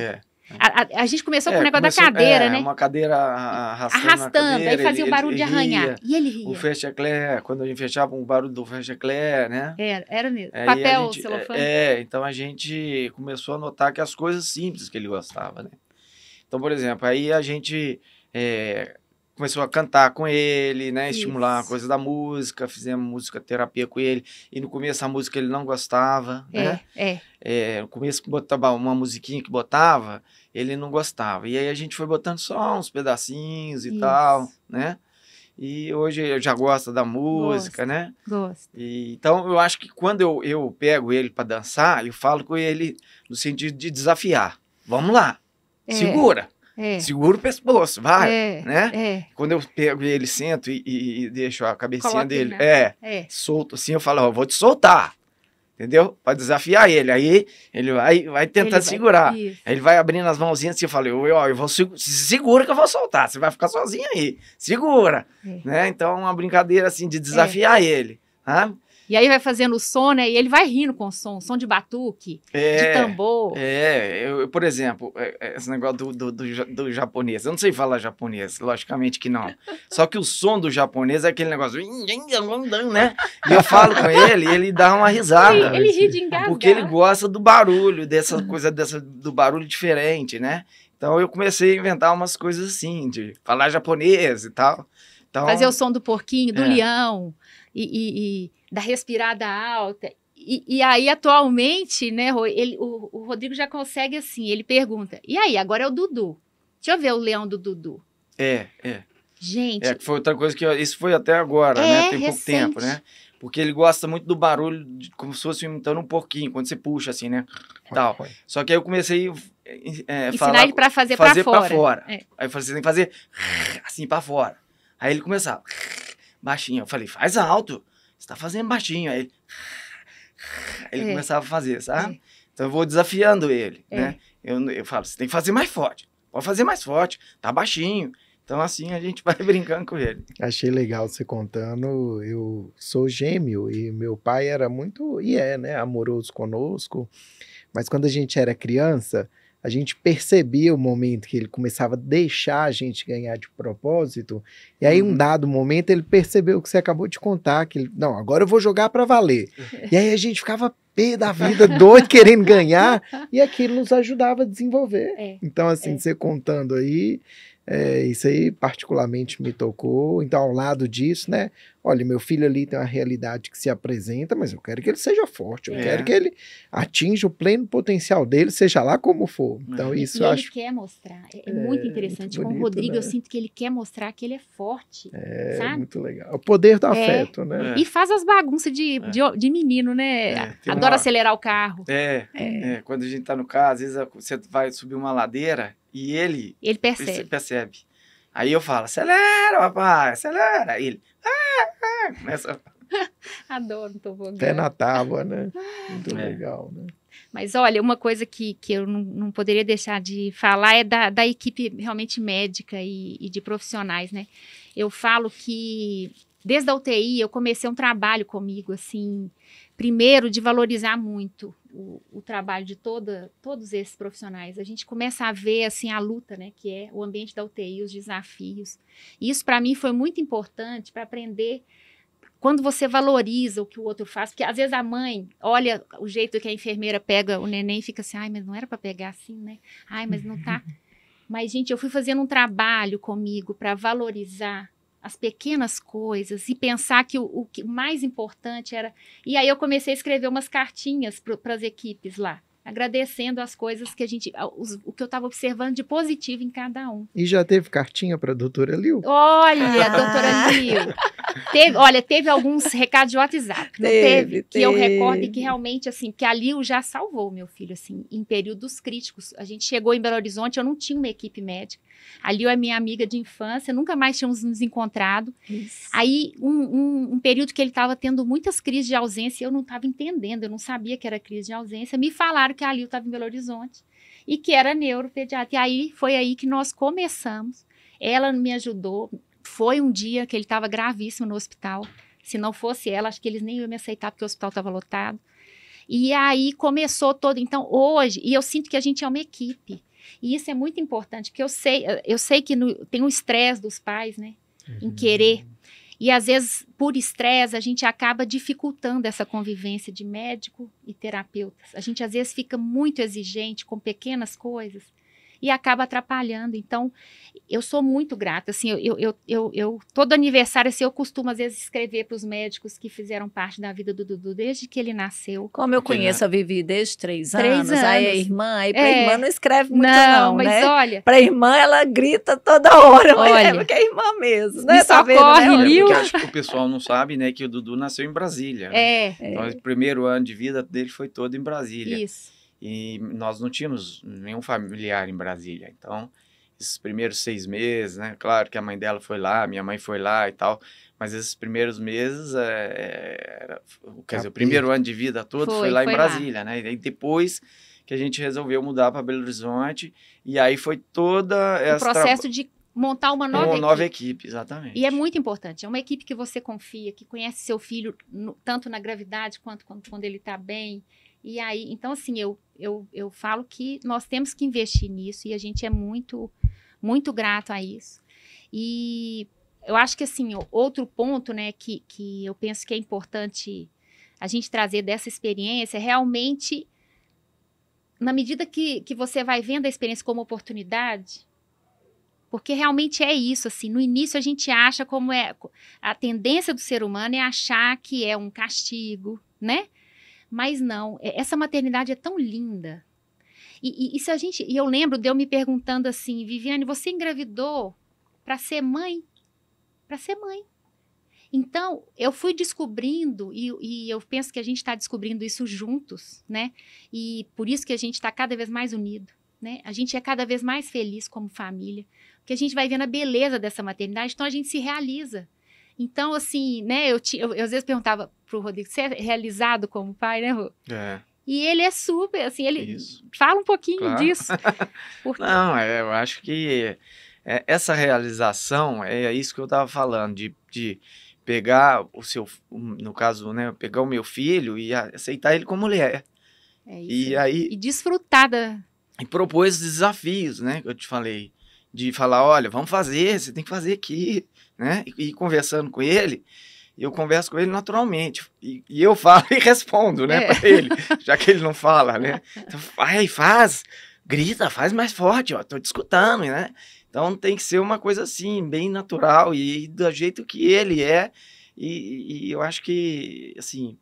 A: A gente começou com o negócio da cadeira, né?
D: Uma cadeira arrastando,
A: aí fazia o barulho de arranhar. E ele ria.
D: O fecha-eclair, quando a gente fechava um barulho do fecha-eclair, né?
A: Era mesmo. Papel, celofane.
D: Então a gente começou a notar que as coisas simples que ele gostava, né? Então, por exemplo, aí a gente começou a cantar com ele, né? Estimular a coisa da música, fizemos música terapia com ele. E no começo a música ele não gostava, né? No começo botava uma musiquinha que botava, ele não gostava. E aí a gente foi botando só uns pedacinhos e tal, né? E hoje eu já gosto da música, né?
A: Gosto.
D: Então eu acho que quando eu pego ele para dançar, eu falo com ele no sentido de desafiar. Vamos lá, segura. Segura o pescoço, vai, né? Quando eu pego ele, sento e deixo a cabecinha dele, solto assim, eu falo, eu vou te soltar, entendeu? Para desafiar ele, aí ele vai tentar segurar. Aí ele vai abrindo as mãozinhas assim, eu falo, eu vou segura que eu vou soltar, você vai ficar sozinho aí, segura, né? Então é uma brincadeira assim de desafiar ele, sabe?
A: E aí vai fazendo o som, né? E ele vai rindo com o som de batuque, de tambor.
D: Por exemplo, esse negócio do japonês. Eu não sei falar japonês, logicamente que não. Só que o som do japonês é aquele negócio, né? E eu falo com ele e ele dá uma risada.
A: Ele ri de engasgar.
D: Porque ele gosta do barulho, dessa coisa do barulho diferente, né? Então eu comecei a inventar umas coisas assim, de falar japonês e tal. Então,
A: fazer o som do porquinho, do leão e da respirada alta. E aí, atualmente, né, o Rodrigo já consegue assim, ele pergunta, e aí, agora é o Dudu. Deixa eu ver o leão do Dudu.
D: É.
A: Gente...
D: Foi outra coisa que... Isso foi até agora, né? Tem pouco tempo, né? Porque ele gosta muito do barulho, como se fosse imitando um porquinho, quando você puxa assim, né? Tal. Só que aí eu comecei a
A: ensinar ele para fazer para fora.
D: Aí eu falei, você tem que fazer assim para fora. Aí ele começava baixinho. Eu falei, faz alto. Você tá fazendo baixinho. Aí ele começava a fazer, sabe? Então eu vou desafiando ele, né? Eu falo, você tem que fazer mais forte. Pode fazer mais forte. Tá baixinho. Então, assim, a gente vai brincando com ele.
C: Achei legal você contando. Eu sou gêmeo e meu pai era muito, né, amoroso conosco. Mas quando a gente era criança, a gente percebia o momento que ele começava a deixar a gente ganhar de propósito. E aí, um dado momento, ele percebeu o que você acabou de contar. Que ele, não, agora eu vou jogar para valer. E aí a gente ficava pé da vida, doido, querendo ganhar. E aquilo nos ajudava a desenvolver. Então, assim, você contando aí... isso aí particularmente me tocou. Então, ao lado disso, né? Olha, meu filho ali tem uma realidade que se apresenta, mas eu quero que ele seja forte, eu quero que ele atinja o pleno potencial dele, seja lá como for. Então, isso eu acho...
A: ele quer mostrar. É muito interessante. Muito bonito, com o Rodrigo, né? Eu sinto que ele quer mostrar que ele é forte. Sabe?
C: Muito legal. O poder do afeto, né?
A: E faz as bagunças de menino, né? Adora acelerar o carro.
D: Quando a gente tá no carro, às vezes você vai subir uma ladeira e ele percebe. Aí eu falo, acelera, papai, acelera. Aí ele, começa...
A: Adoro, tobogã.
C: Pé na tábua, né? Muito legal, né?
A: Mas olha, uma coisa que eu não poderia deixar de falar é da equipe realmente médica e de profissionais, né? Eu falo que desde a UTI eu comecei um trabalho comigo, assim, primeiro de valorizar muito o trabalho de todos esses profissionais. A gente começa a ver, assim, a luta, né, que é o ambiente da UTI, os desafios. E isso, para mim, foi muito importante para aprender quando você valoriza o que o outro faz. Porque, às vezes, a mãe olha o jeito que a enfermeira pega o neném e fica assim, ai, mas não era para pegar assim, né? Ai, mas não tá. Mas, gente, eu fui fazendo um trabalho comigo para valorizar as pequenas coisas e pensar que o mais importante era... E aí eu comecei a escrever umas cartinhas para as equipes lá, agradecendo as coisas que o que eu estava observando de positivo em cada um.
C: E já teve cartinha para a doutora Lil?
A: Olha, doutora Lil, teve alguns recados de WhatsApp, que eu recordo e que realmente, assim, que a Lil já salvou o meu filho, assim, em períodos críticos. A gente chegou em Belo Horizonte, eu não tinha uma equipe médica. A Lil é minha amiga de infância, nunca mais tínhamos nos encontrado. Isso. Aí, um período que ele estava tendo muitas crises de ausência, eu não estava entendendo, eu não sabia que era crise de ausência. Me falaram que a Lil estava em Belo Horizonte e que era neuropediatra. E aí, foi aí que nós começamos. Ela me ajudou. Foi um dia que ele estava gravíssimo no hospital. Se não fosse ela, acho que eles nem iam me aceitar, porque o hospital estava lotado. E aí, começou todo. Então, hoje, e eu sinto que a gente é uma equipe. E isso é muito importante, porque eu sei que tem o estresse dos pais, né? Em querer. E, às vezes, por estresse, a gente acaba dificultando essa convivência de médico e terapeutas. A gente, às vezes, fica muito exigente com pequenas coisas e acaba atrapalhando. Então, eu sou muito grata. Assim, todo aniversário, assim, eu costumo, às vezes, escrever para os médicos que fizeram parte da vida do Dudu desde que ele nasceu.
B: Como eu conheço a Vivi desde 3 anos, aí a irmã, aí para a irmã não escreve muito não,
A: mas
B: né?
A: Olha...
B: Para a irmã, ela grita toda hora, mas porque é irmã mesmo, né?
A: Tá socorre,
D: né? Porque acho que o pessoal não sabe, né, que o Dudu nasceu em Brasília. Né? Então, o primeiro ano de vida dele foi todo em Brasília.
A: Isso.
D: E nós não tínhamos nenhum familiar em Brasília. Então, esses primeiros 6 meses, né? Claro que a mãe dela foi lá, minha mãe foi lá e tal. Mas esses primeiros meses, quer dizer, o primeiro ano de vida todo foi lá em Brasília, né? E depois que a gente resolveu mudar para Belo Horizonte. E aí foi toda essa...
A: O processo de montar uma
D: nova equipe, exatamente.
A: E é muito importante. É uma equipe que você confia, que conhece seu filho tanto na gravidade quanto quando ele está bem. E aí, então, assim, eu falo que nós temos que investir nisso e a gente é muito, muito grato a isso. E eu acho que, assim, outro ponto, né, que eu penso que é importante a gente trazer dessa experiência é realmente, na medida que você vai vendo a experiência como oportunidade, porque realmente é isso, assim, no início a gente acha como a tendência do ser humano é achar que é um castigo, né? Mas não, essa maternidade é tão linda. E se e eu lembro de eu me perguntando assim, Viviane, você engravidou para ser mãe? Para ser mãe. Então, eu fui descobrindo, e eu penso que a gente está descobrindo isso juntos, né? E por isso que a gente está cada vez mais unido, né? A gente é cada vez mais feliz como família, porque a gente vai vendo a beleza dessa maternidade, então a gente se realiza. Então, assim, né? Eu às vezes perguntava pro Rodrigo, você é realizado como pai, né, Rô? E ele é super, assim, ele fala um pouquinho disso.
D: Porque... Não, eu acho que essa realização é isso que eu estava falando, de pegar no caso, né, pegar o meu filho e aceitar ele como ele é.
A: E aí e desfrutar
D: e propor esses desafios, né, que eu te falei, de falar, olha, vamos fazer, você tem que fazer aqui, né, e conversando com ele, eu converso com ele naturalmente, e eu falo e respondo, né, para ele, já que ele não fala, né, então vai, faz, grita, faz mais forte, ó, tô te escutando, né. Então tem que ser uma coisa assim, bem natural e do jeito que ele é. E eu acho que, assim...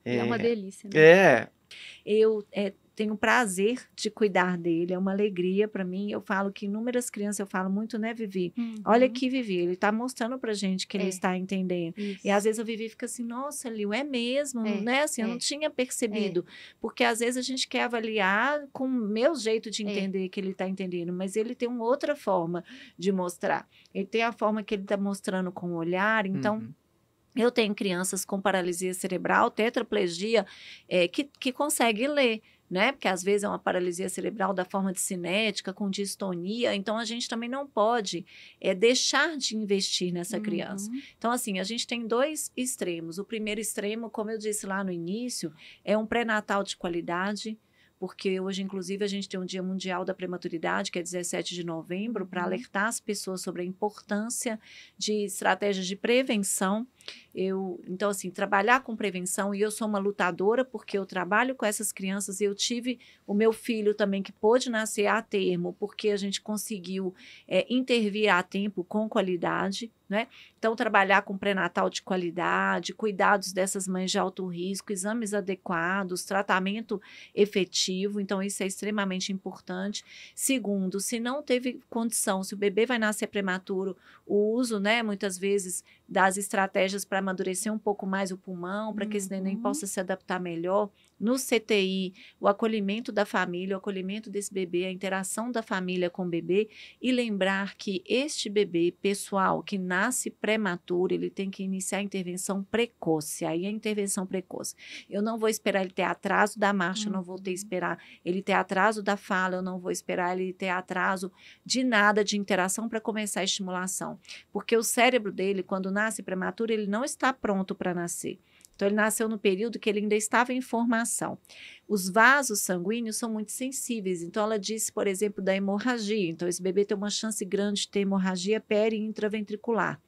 A: É uma delícia, né?
B: Eu tenho prazer de cuidar dele, é uma alegria para mim. Eu falo que inúmeras crianças, eu falo muito, né, Vivi? Olha aqui, Vivi, ele tá mostrando pra gente que ele está entendendo. Isso. E às vezes a Vivi fica assim, nossa, Liu, é mesmo, né? Assim, eu não tinha percebido. Porque às vezes a gente quer avaliar com o meu jeito de entender que ele tá entendendo, mas ele tem uma outra forma de mostrar. Ele tem a forma que ele tá mostrando com o olhar, então... Eu tenho crianças com paralisia cerebral, tetraplegia, que conseguem ler, né? Porque às vezes é uma paralisia cerebral da forma de cinética, com distonia. Então, a gente também não pode deixar de investir nessa criança. Então, assim, a gente tem dois extremos. O primeiro extremo, como eu disse lá no início, é um pré-natal de qualidade, porque hoje, inclusive, a gente tem um Dia Mundial da Prematuridade, que é 17 de novembro, para alertar as pessoas sobre a importância de estratégias de prevenção. Então, assim, trabalhar com prevenção, e eu sou uma lutadora porque eu trabalho com essas crianças, e eu tive o meu filho também que pôde nascer a termo, porque a gente conseguiu intervir a tempo com qualidade, né? Então, trabalhar com pré-natal de qualidade, cuidados dessas mães de alto risco, exames adequados, tratamento efetivo, então isso é extremamente importante. Segundo, se não teve condição, se o bebê vai nascer prematuro, o uso, né, muitas vezes, das estratégias para amadurecer um pouco mais o pulmão, para que esse neném possa se adaptar melhor. No CTI, o acolhimento da família, o acolhimento desse bebê, a interação da família com o bebê, e lembrar que este bebê, pessoal, que nasce prematuro, ele tem que iniciar a intervenção precoce. Aí a intervenção precoce. Eu não vou esperar ele ter atraso da marcha, eu não vou esperar ele ter atraso da fala, eu não vou esperar ele ter atraso de nada, de interação, para começar a estimulação. Porque o cérebro dele, quando nasce prematuro, ele não está pronto para nascer. Então, ele nasceu no período que ele ainda estava em formação. Os vasos sanguíneos são muito sensíveis. Então, ela disse, por exemplo, da hemorragia. Então, esse bebê tem uma chance grande de ter hemorragia peri-intraventricular.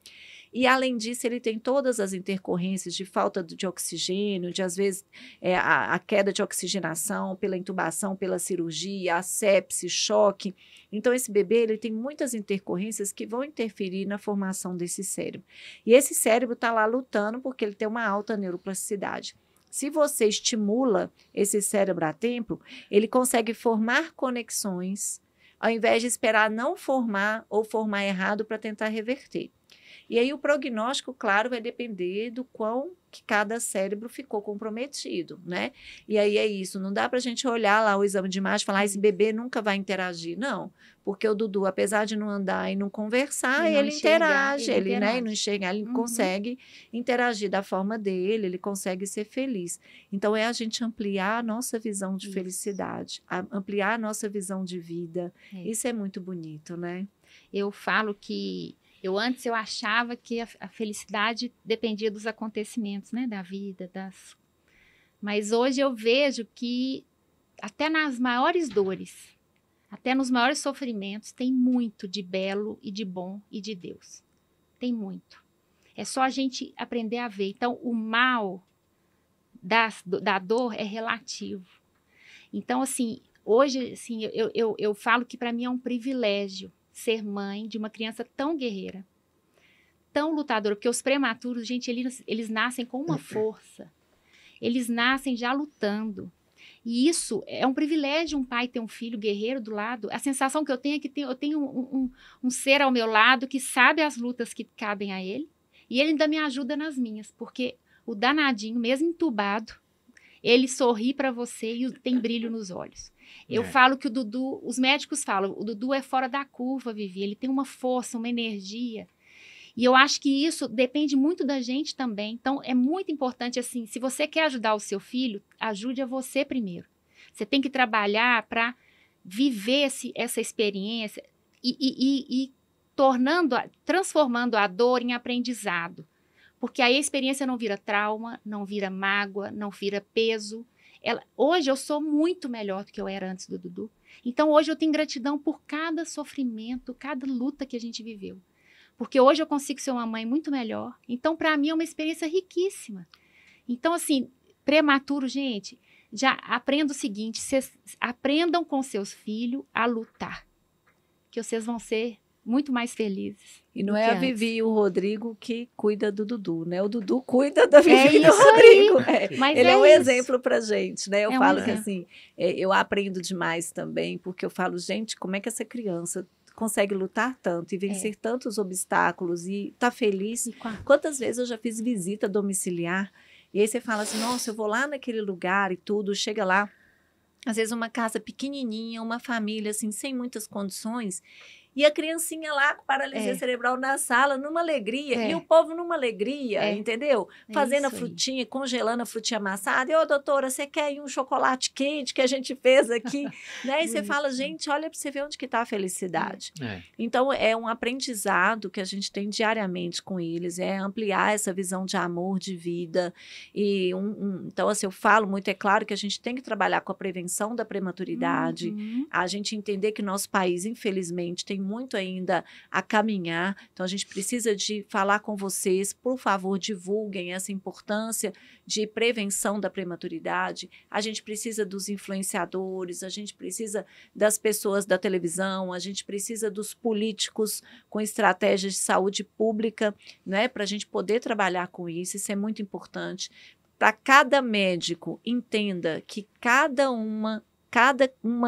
B: E, além disso, ele tem todas as intercorrências de falta de oxigênio, de, às vezes, a queda de oxigenação pela intubação, pela cirurgia, a sepse, choque. Então, esse bebê ele tem muitas intercorrências que vão interferir na formação desse cérebro. E esse cérebro está lá lutando porque ele tem uma alta neuroplasticidade. Se você estimula esse cérebro a tempo, ele consegue formar conexões, ao invés de esperar não formar ou formar errado para tentar reverter. E aí o prognóstico, claro, vai depender do quão que cada cérebro ficou comprometido, né? E aí é isso, não dá para a gente olhar lá o exame de imagem e falar, esse bebê nunca vai interagir. Não, porque o Dudu, apesar de não andar e não conversar, ele interage, né? E não enxergar, ele consegue interagir da forma dele, ele consegue ser feliz. Então, é a gente ampliar a nossa visão de felicidade, ampliar a nossa visão de vida. Isso é muito bonito, né?
A: Eu falo que antes eu achava que a felicidade dependia dos acontecimentos, né, da vida, mas hoje eu vejo que até nas maiores dores, até nos maiores sofrimentos, tem muito de belo e de bom e de Deus. Tem muito. É só a gente aprender a ver. Então, o mal da dor é relativo. Então, assim, hoje, assim, eu falo que para mim é um privilégio ser mãe de uma criança tão guerreira, tão lutadora, porque os prematuros, gente, eles nascem com uma força, eles nascem já lutando, e isso é um privilégio, um pai ter um filho guerreiro do lado. A sensação que eu tenho é que eu tenho um ser ao meu lado que sabe as lutas que cabem a ele, E ele ainda me ajuda nas minhas, porque o danadinho, mesmo entubado, ele sorri para você e tem brilho nos olhos. Eu falo que o Dudu, os médicos falam, o Dudu é fora da curva, Vivi, ele tem uma força, uma energia. E eu acho que isso depende muito da gente também. Então, é muito importante, assim, se você quer ajudar o seu filho, ajude a você primeiro. Você tem que trabalhar para viver essa experiência e transformando a dor em aprendizado. Porque aí a experiência não vira trauma, não vira mágoa, não vira peso. Hoje eu sou muito melhor do que eu era antes do Dudu. Então, hoje eu tenho gratidão por cada sofrimento, cada luta que a gente viveu. Porque hoje eu consigo ser uma mãe muito melhor. Então, para mim, é uma experiência riquíssima. Então, assim, prematuro, gente, já aprenda o seguinte, vocês aprendam com seus filhos a lutar. Que vocês vão ser muito mais felizes.
B: E não é a Vivi e o Rodrigo que cuida do Dudu, né? O Dudu cuida da Vivi e do
A: isso
B: Rodrigo.
A: Mas
B: ele é um
A: isso.
B: exemplo pra gente, né? Eu falo que assim, eu aprendo demais também, porque eu falo, gente, como é que essa criança consegue lutar tanto e vencer tantos obstáculos e tá feliz? Quantas vezes eu já fiz visita domiciliar e aí você fala assim, nossa, eu vou lá naquele lugar e tudo, chega lá, às vezes uma casa pequenininha, uma família assim, sem muitas condições, e a criancinha lá com paralisia cerebral na sala, numa alegria, e o povo numa alegria, entendeu? Fazendo a frutinha, congelando a frutinha amassada. E, ô, doutora, você quer ir um chocolate quente que a gente fez aqui? Né? E você fala, gente, olha para você ver onde que está a felicidade. Então, é um aprendizado que a gente tem diariamente com eles, é ampliar essa visão de amor, de vida. E então, assim, eu falo muito, é claro que a gente tem que trabalhar com a prevenção da prematuridade, a gente entender que nosso país, infelizmente, tem muito ainda a caminhar, então a gente precisa de falar com vocês, por favor, divulguem essa importância de prevenção da prematuridade, a gente precisa dos influenciadores, a gente precisa das pessoas da televisão, a gente precisa dos políticos com estratégias de saúde pública, né, para a gente poder trabalhar com isso é muito importante, para cada médico entenda que cada uma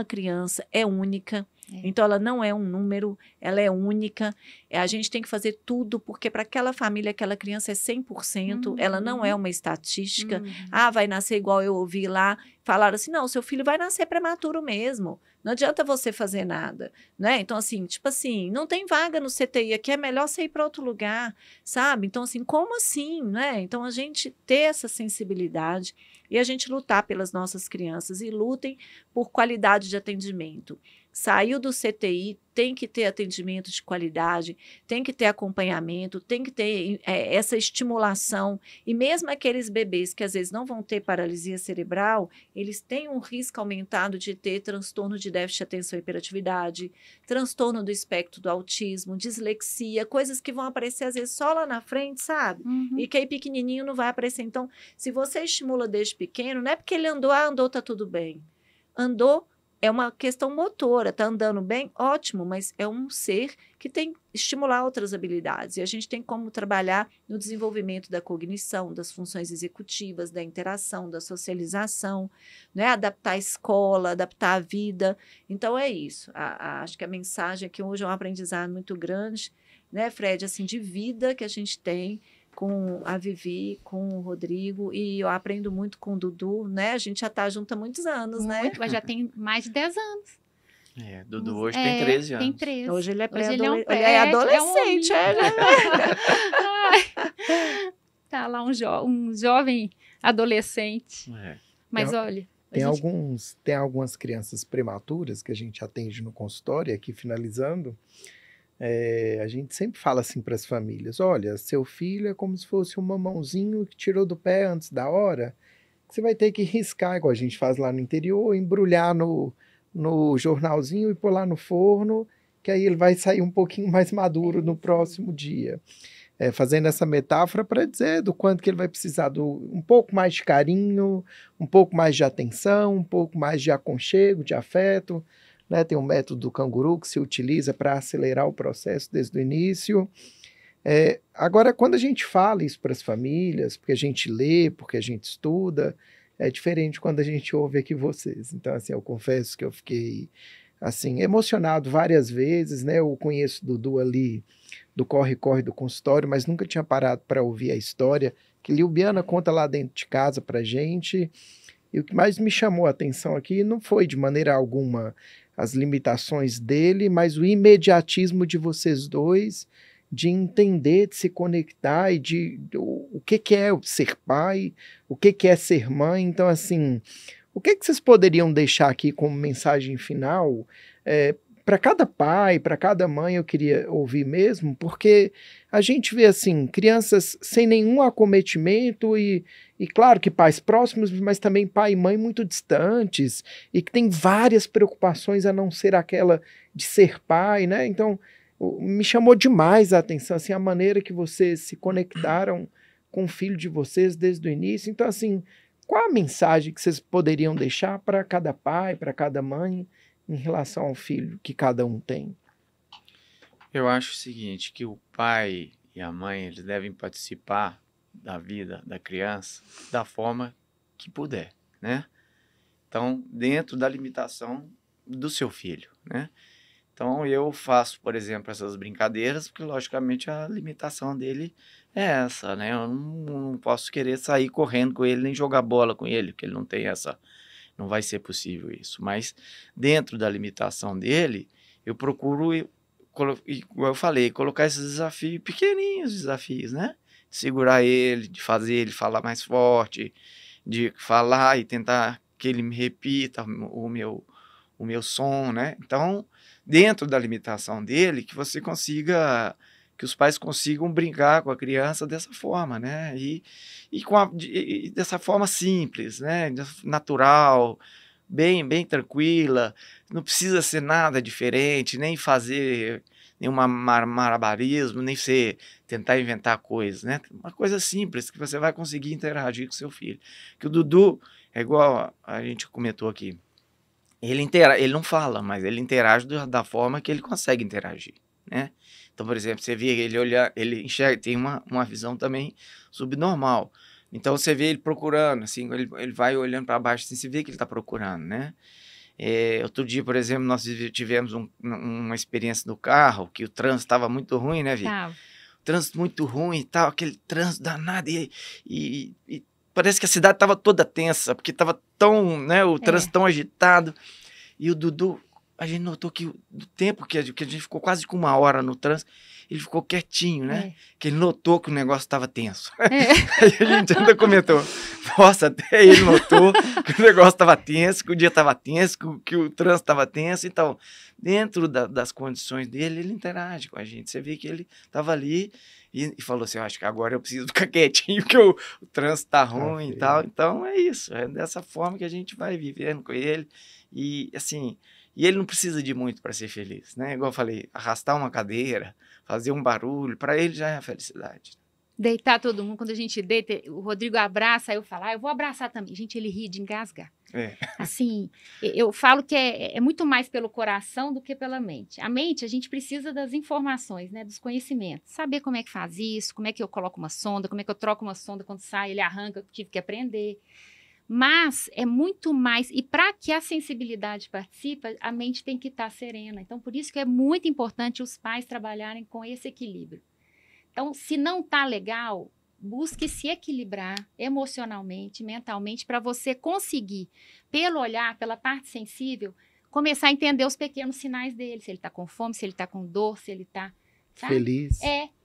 B: criança é única. Então, ela não é um número, ela é única. A gente tem que fazer tudo, porque para aquela família, aquela criança é 100%, ela não é uma estatística. Vai nascer igual eu ouvi lá. Falaram assim, não, seu filho vai nascer prematuro mesmo. Não adianta você fazer nada, né? Então, assim, tipo assim, não tem vaga no CTI aqui, é melhor você ir para outro lugar, sabe? Então, assim, como assim, né? Então, a gente ter essa sensibilidade e a gente lutar pelas nossas crianças e lutem por qualidade de atendimento. Saiu do CTI, tem que ter atendimento de qualidade, tem que ter acompanhamento, tem que ter essa estimulação. E mesmo aqueles bebês que às vezes não vão ter paralisia cerebral, eles têm um risco aumentado de ter transtorno de déficit de atenção e hiperatividade, transtorno do espectro do autismo, dislexia, coisas que vão aparecer às vezes só lá na frente, sabe? E que aí pequenininho não vai aparecer. Então, se você estimula desde pequeno, não é porque ele andou, tá tudo bem. Andou, é uma questão motora, está andando bem, ótimo, mas é um ser que tem que estimular outras habilidades. E a gente tem como trabalhar no desenvolvimento da cognição, das funções executivas, da interação, da socialização, né? Adaptar a escola, adaptar a vida. Então, é isso. Acho que a mensagem aqui hoje é um aprendizado muito grande, né, Fred, assim, de vida que a gente tem com a Vivi, com o Rodrigo, e eu aprendo muito com o Dudu, né? A gente já está junto há muitos anos, né?
A: Mas já tem mais de 10 anos.
D: Dudu hoje tem 13 anos.
A: Tem 13.
B: Hoje ele é
A: pré-adolescente.
B: Ele é adolescente.
A: Tá lá um jovem adolescente. Mas olha...
C: Tem algumas crianças prematuras que a gente atende no consultório, aqui finalizando... a gente sempre fala assim para as famílias, olha, seu filho é como se fosse um mamãozinho que tirou do pé antes da hora, você vai ter que riscar, igual a gente faz lá no interior, embrulhar no jornalzinho e pôr lá no forno, que aí ele vai sair um pouquinho mais maduro no próximo dia. Fazendo essa metáfora para dizer do quanto que ele vai precisar um pouco mais de carinho, um pouco mais de atenção, um pouco mais de aconchego, de afeto, né? Tem um método do canguru que se utiliza para acelerar o processo desde o início. Agora, quando a gente fala isso para as famílias, porque a gente lê, porque a gente estuda, é diferente quando a gente ouve aqui vocês. Então, assim, eu confesso que eu fiquei assim, emocionado várias vezes, né? Eu conheço o Dudu ali do corre-corre do consultório, mas nunca tinha parado para ouvir a história que Lilbiana conta lá dentro de casa pra gente. E o que mais me chamou a atenção aqui não foi de maneira alguma as limitações dele, mas o imediatismo de vocês dois, de entender, de se conectar e o que é ser pai, o que é ser mãe. Então, assim, o que vocês poderiam deixar aqui como mensagem final para cada pai, para cada mãe? Eu queria ouvir mesmo, porque a gente vê, assim, crianças sem nenhum acometimento e claro que pais próximos, mas também pai e mãe muito distantes e que tem várias preocupações a não ser aquela de ser pai, né? Então, me chamou demais a atenção, assim, a maneira que vocês se conectaram com o filho de vocês desde o início. Então, assim, qual a mensagem que vocês poderiam deixar para cada pai, para cada mãe, em relação ao filho que cada um tem?
D: Eu acho o seguinte, que o pai e a mãe, eles devem participar da vida da criança da forma que puder, né? Então, dentro da limitação do seu filho, né? Então, eu faço, por exemplo, essas brincadeiras, porque, logicamente, a limitação dele é essa, né? Eu não posso querer sair correndo com ele, nem jogar bola com ele, porque ele não tem essa... Não vai ser possível isso. Mas, dentro da limitação dele, eu procuro, igual eu falei, colocar esses desafios, pequenininhos desafios, né? De segurar ele, de fazer ele falar mais forte, de falar e tentar que ele me repita o meu som, né? Então, dentro da limitação dele, que você consiga, que os pais consigam brincar com a criança dessa forma, né? E dessa forma simples, né? Natural, bem tranquila, não precisa ser nada diferente, nem fazer nenhum malabarismo, nem tentar inventar coisas, né? Uma coisa simples que você vai conseguir interagir com seu filho. Que o Dudu, é igual a gente comentou aqui, ele não fala, mas ele interage da forma que ele consegue interagir, né? Então, por exemplo, você vê ele enxerga, tem uma visão também subnormal. Então, você vê ele procurando, assim, ele vai olhando para baixo, assim, você vê que ele está procurando, né? Outro dia, por exemplo, nós tivemos uma experiência no carro, que o trânsito estava muito ruim, né, Vi?
A: Tá.
D: O trânsito muito ruim e tal, aquele trânsito danado, e parece que a cidade estava toda tensa, porque estava tão, né, o trânsito tão agitado. E o Dudu, a gente notou que do tempo que a gente ficou quase com 1 hora no trânsito, ele ficou quietinho, né? Que ele notou que o negócio estava tenso. Aí a gente ainda comentou, nossa, até ele notou que o negócio estava tenso, que o dia estava tenso, que o trânsito estava tenso. Então, dentro das condições dele, ele interage com a gente. Você vê que ele estava ali e falou assim, eu acho que agora eu preciso ficar quietinho, porque o trânsito está ruim e tal. Então, é isso. É dessa forma que a gente vai vivendo com ele. E, assim... E ele não precisa de muito para ser feliz, né? Igual eu falei, arrastar uma cadeira, fazer um barulho, para ele já é a felicidade.
A: Deitar todo mundo, quando a gente deita, o Rodrigo abraça, aí eu falo, eu vou abraçar também. Gente, ele ri de engasgar. Assim, eu falo que é muito mais pelo coração do que pela mente. A mente, a gente precisa das informações, né? Dos conhecimentos. Saber como é que faz isso, como é que eu coloco uma sonda, como é que eu troco uma sonda quando sai, ele arranca, eu tive que aprender. Mas é muito mais, e para que a sensibilidade participe, a mente tem que estar serena. Então, por isso que é muito importante os pais trabalharem com esse equilíbrio. Então, se não está legal, busque se equilibrar emocionalmente, mentalmente, para você conseguir, pelo olhar, pela parte sensível, começar a entender os pequenos sinais dele. Se ele está com fome, se ele está com dor, se ele está...
C: feliz.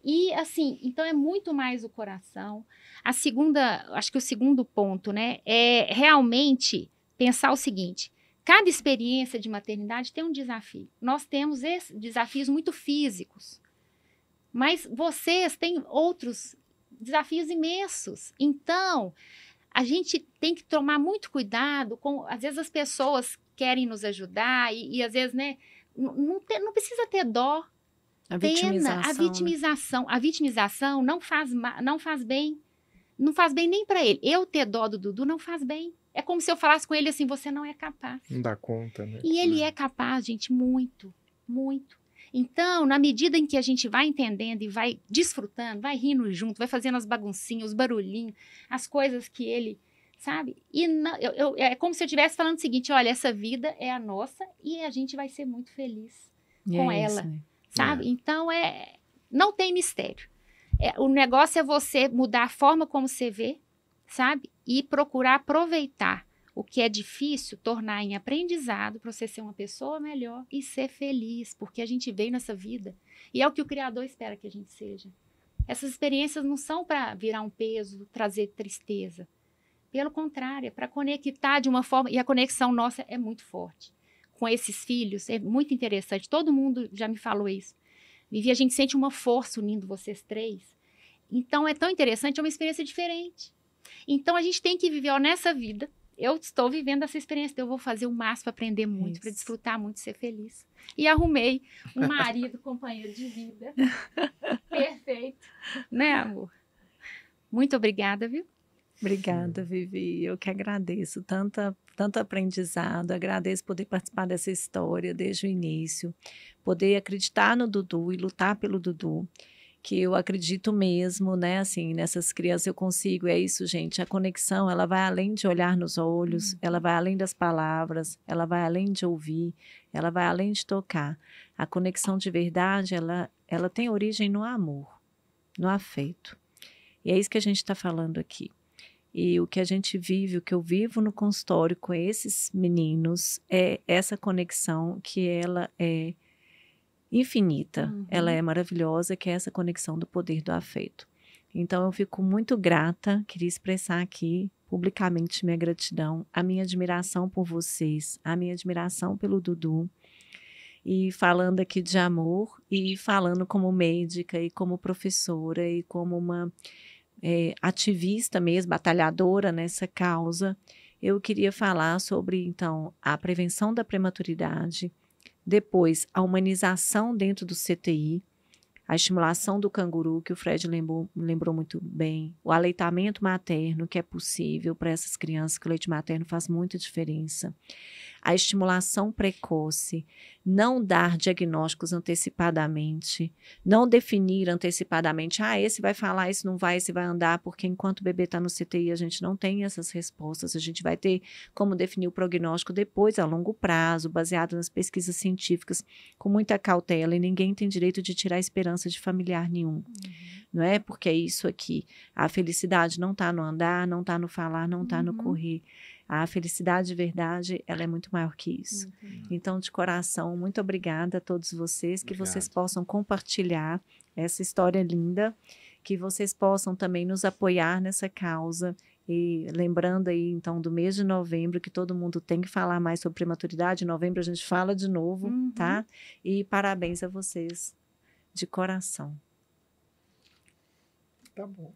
A: E assim, então é muito mais o coração. Acho que o segundo ponto, né, é realmente pensar o seguinte, cada experiência de maternidade tem um desafio. Nós temos desafios muito físicos, mas vocês têm outros desafios imensos. Então, a gente tem que tomar muito cuidado com, às vezes as pessoas querem nos ajudar e às vezes, né, não precisa ter dó.
B: A vitimização.
A: A vitimização não faz bem. Não faz bem nem para ele. Eu ter dó do Dudu não faz bem. É como se eu falasse com ele assim, você não é capaz.
C: Não dá conta, né?
A: E ele é capaz, gente, muito, muito. Então, na medida em que a gente vai entendendo e vai desfrutando, vai rindo junto, vai fazendo as baguncinhas, os barulhinhos, as coisas que ele sabe? E é como se eu estivesse falando o seguinte, olha, essa vida é a nossa e a gente vai ser muito feliz com ela,
B: né?
A: sabe? Então, não tem mistério. O negócio é você mudar a forma como você vê, sabe? E procurar aproveitar o que é difícil, tornar em aprendizado para você ser uma pessoa melhor e ser feliz, porque a gente veio nessa vida e é o que o Criador espera que a gente seja. Essas experiências não são para virar um peso, trazer tristeza. Pelo contrário, é para conectar de uma forma, e a conexão nossa é muito forte. Com esses filhos, é muito interessante, todo mundo já me falou isso. Vivi, a gente sente uma força unindo vocês três. Então, é tão interessante, é uma experiência diferente. Então, a gente tem que viver nessa vida. Eu estou vivendo essa experiência, então eu vou fazer o máximo para aprender muito, para desfrutar muito, ser feliz. E arrumei um marido, companheiro de vida. Perfeito. Né, amor? Muito obrigada, viu?
B: Obrigada, Vivi. Eu que agradeço tanto aprendizado, agradeço poder participar dessa história desde o início, poder acreditar no Dudu e lutar pelo Dudu, que eu acredito mesmo, né, assim, nessas crianças eu consigo, é isso, gente, a conexão, ela vai além de olhar nos olhos, ela vai além das palavras, ela vai além de ouvir, ela vai além de tocar. A conexão de verdade, ela tem origem no amor, no afeto. E é isso que a gente está falando aqui. E o que a gente vive, o que eu vivo no consultório com esses meninos é essa conexão que ela é infinita, ela é maravilhosa, que é essa conexão do poder do afeto. Então eu fico muito grata, queria expressar aqui publicamente minha gratidão, a minha admiração por vocês, a minha admiração pelo Dudu, e falando aqui de amor, e falando como médica, e como professora, e como uma ativista mesmo, batalhadora nessa causa, eu queria falar sobre, então, a prevenção da prematuridade, depois a humanização dentro do CTI, a estimulação do canguru, que o Fred lembrou muito bem, o aleitamento materno, que é possível para essas crianças, que o leite materno faz muita diferença, a estimulação precoce, não dar diagnósticos antecipadamente, não definir antecipadamente, esse vai falar, esse não vai, esse vai andar, porque enquanto o bebê está no CTI a gente não tem essas respostas, a gente vai ter como definir o prognóstico depois, a longo prazo, baseado nas pesquisas científicas, com muita cautela, e ninguém tem direito de tirar a esperança de familiar nenhum, não é? Porque é isso aqui, a felicidade não está no andar, não está no falar, não está no correr. A felicidade de verdade, ela é muito maior que isso. Então, de coração, muito obrigada a todos vocês, que vocês possam compartilhar essa história linda, que vocês possam também nos apoiar nessa causa. E lembrando aí, então, do mês de novembro, que todo mundo tem que falar mais sobre prematuridade. Em novembro a gente fala de novo, tá? E parabéns a vocês, de coração.
C: Tá bom.